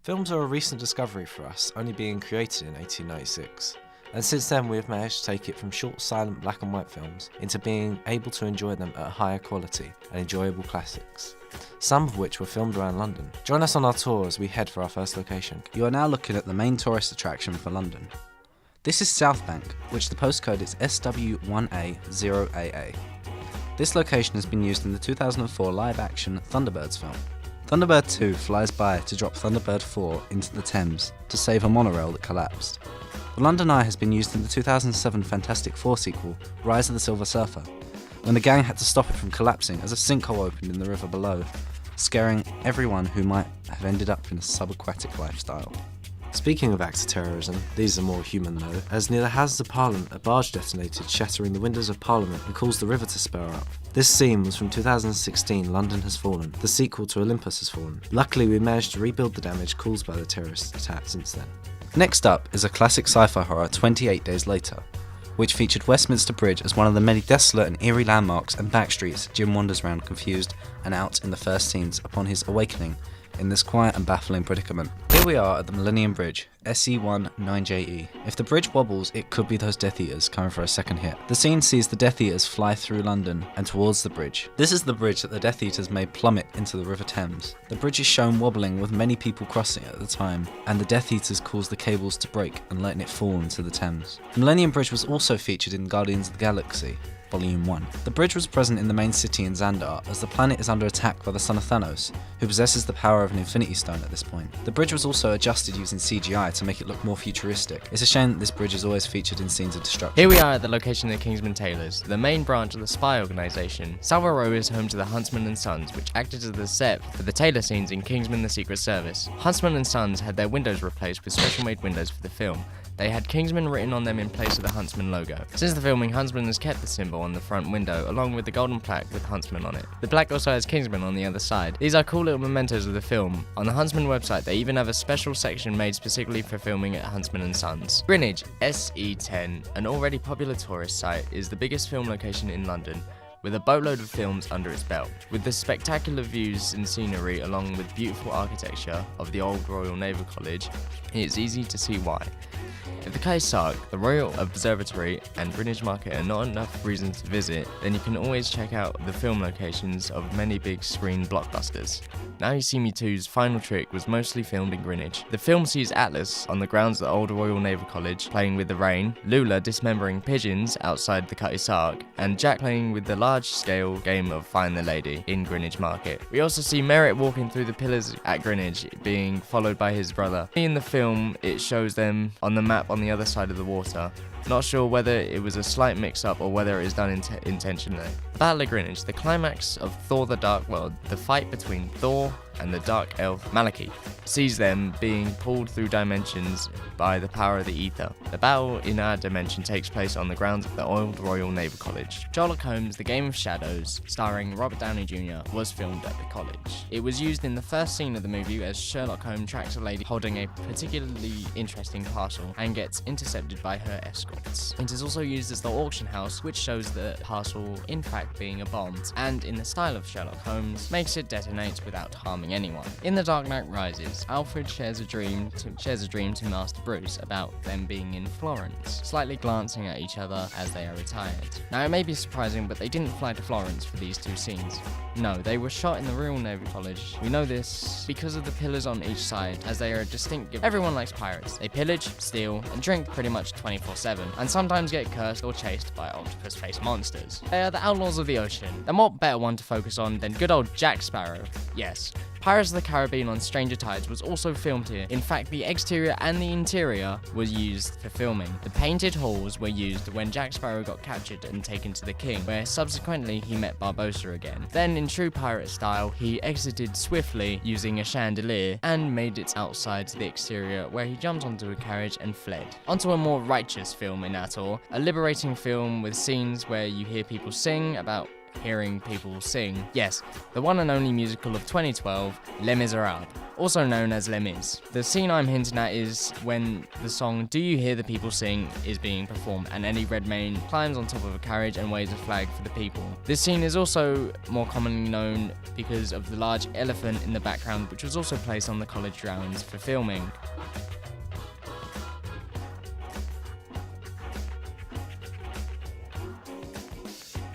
Films are a recent discovery for us, only being created in 1896. And since then we have managed to take it from short silent black and white films into being able to enjoy them at a higher quality and enjoyable classics, some of which were filmed around London. Join us on our tour as we head for our first location. You are now looking at the main tourist attraction for London. This is South Bank, which the postcode is SW1A0AA. This location has been used in the 2004 live-action Thunderbirds film. Thunderbird 2 flies by to drop Thunderbird 4 into the Thames to save a monorail that collapsed. The London Eye has been used in the 2007 Fantastic Four sequel, Rise of the Silver Surfer, when the gang had to stop it from collapsing as a sinkhole opened in the river below, scaring everyone who might have ended up in a subaquatic lifestyle. Speaking of acts of terrorism, these are more human though, as near the Houses of Parliament a barge detonated, shattering the windows of Parliament and caused the river to spur up. This scene was from 2016 London Has Fallen, the sequel to Olympus Has Fallen. Luckily we managed to rebuild the damage caused by the terrorist attack since then. Next up is a classic sci-fi horror 28 Days Later, which featured Westminster Bridge as one of the many desolate and eerie landmarks and backstreets Jim wanders around confused and out in the first scenes upon his awakening in this quiet and baffling predicament. Here we are at the Millennium Bridge, SE19JE. If the bridge wobbles, it could be those Death Eaters coming for a second hit. The scene sees the Death Eaters fly through London and towards the bridge. This is the bridge that the Death Eaters made plummet into the River Thames. The bridge is shown wobbling with many people crossing at the time, and the Death Eaters cause the cables to break and letting it fall into the Thames. The Millennium Bridge was also featured in Guardians of the Galaxy Volume 1. The bridge was present in the main city in Xandar, as the planet is under attack by the son of Thanos, who possesses the power of an Infinity Stone at this point. The bridge was also adjusted using CGI to make it look more futuristic. It's a shame that this bridge is always featured in scenes of destruction. Here we are at the location of the Kingsman Tailors, the main branch of the spy organisation. Savile Row is home to the Huntsman and Sons, which acted as the set for the tailor scenes in Kingsman the Secret Service. Huntsman and Sons had their windows replaced with special made windows for the film. They had Kingsman written on them in place of the Huntsman logo. Since the filming, Huntsman has kept the symbol on the front window, along with the golden plaque with Huntsman on it. The plaque also has Kingsman on the other side. These are cool little mementos of the film. On the Huntsman website, they even have a special section made specifically for filming at Huntsman and Sons. Greenwich, SE10, an already popular tourist site, is the biggest film location in London, with a boatload of films under its belt. With the spectacular views and scenery along with beautiful architecture of the old Royal Naval College, it's easy to see why. If the Kai Sark, the Royal Observatory and Greenwich Market are not enough reasons to visit, then you can always check out the film locations of many big screen blockbusters. Now You See Me 2's final trick was mostly filmed in Greenwich. The film sees Atlas on the grounds of the old Royal Naval College playing with the rain, Lula dismembering pigeons outside the Cutty Sark, and Jack playing with the large-scale game of Find the Lady in Greenwich Market. We also see Merritt walking through the pillars at Greenwich, being followed by his brother. In the film, it shows them on the map on the other side of the water. Not sure whether it was a slight mix-up or whether it is done intentionally. The Battle of Greenwich, the climax of Thor the Dark World, the fight between Thor and the Dark Elf Maliki, sees them being pulled through dimensions by the power of the ether. The battle in our dimension takes place on the grounds of the old Royal Naval College. Sherlock Holmes, The Game of Shadows, starring Robert Downey Jr., was filmed at the college. It was used in the first scene of the movie as Sherlock Holmes tracks a lady holding a particularly interesting parcel and gets intercepted by her escorts. It is also used as the auction house, which shows the parcel in fact being a bomb, and in the style of Sherlock Holmes, makes it detonate without harming anyone. In The Dark Knight Rises, Alfred shares a dream to Master Bruce about them being in Florence, slightly glancing at each other as they are retired. Now it may be surprising, but they didn't fly to Florence for these two scenes. No, they were shot in the Royal Naval College. We know this because of the pillars on each side, as they are a distinct gift. Everyone likes pirates. They pillage, steal, and drink pretty much 24/7, and sometimes get cursed or chased by octopus-faced monsters. They are the outlaws of the ocean. And what better one to focus on than good old Jack Sparrow? Yes, Pirates of the Caribbean on Stranger Tides was also filmed here. In fact, the exterior and the interior were used for filming. The painted halls were used when Jack Sparrow got captured and taken to the King, where subsequently he met Barbossa again. Then, in true pirate style, he exited swiftly using a chandelier and made it outside to the exterior, where he jumped onto a carriage and fled. Onto a more righteous film in our tour, a liberating film with scenes where you hear people sing about hearing people sing. Yes, the one and only musical of 2012, Les Miserables, also known as Les Mis. The scene I'm hinting at is when the song Do You Hear the People Sing is being performed and Eddie Redmayne climbs on top of a carriage and waves a flag for the people. This scene is also more commonly known because of the large elephant in the background, which was also placed on the college grounds for filming.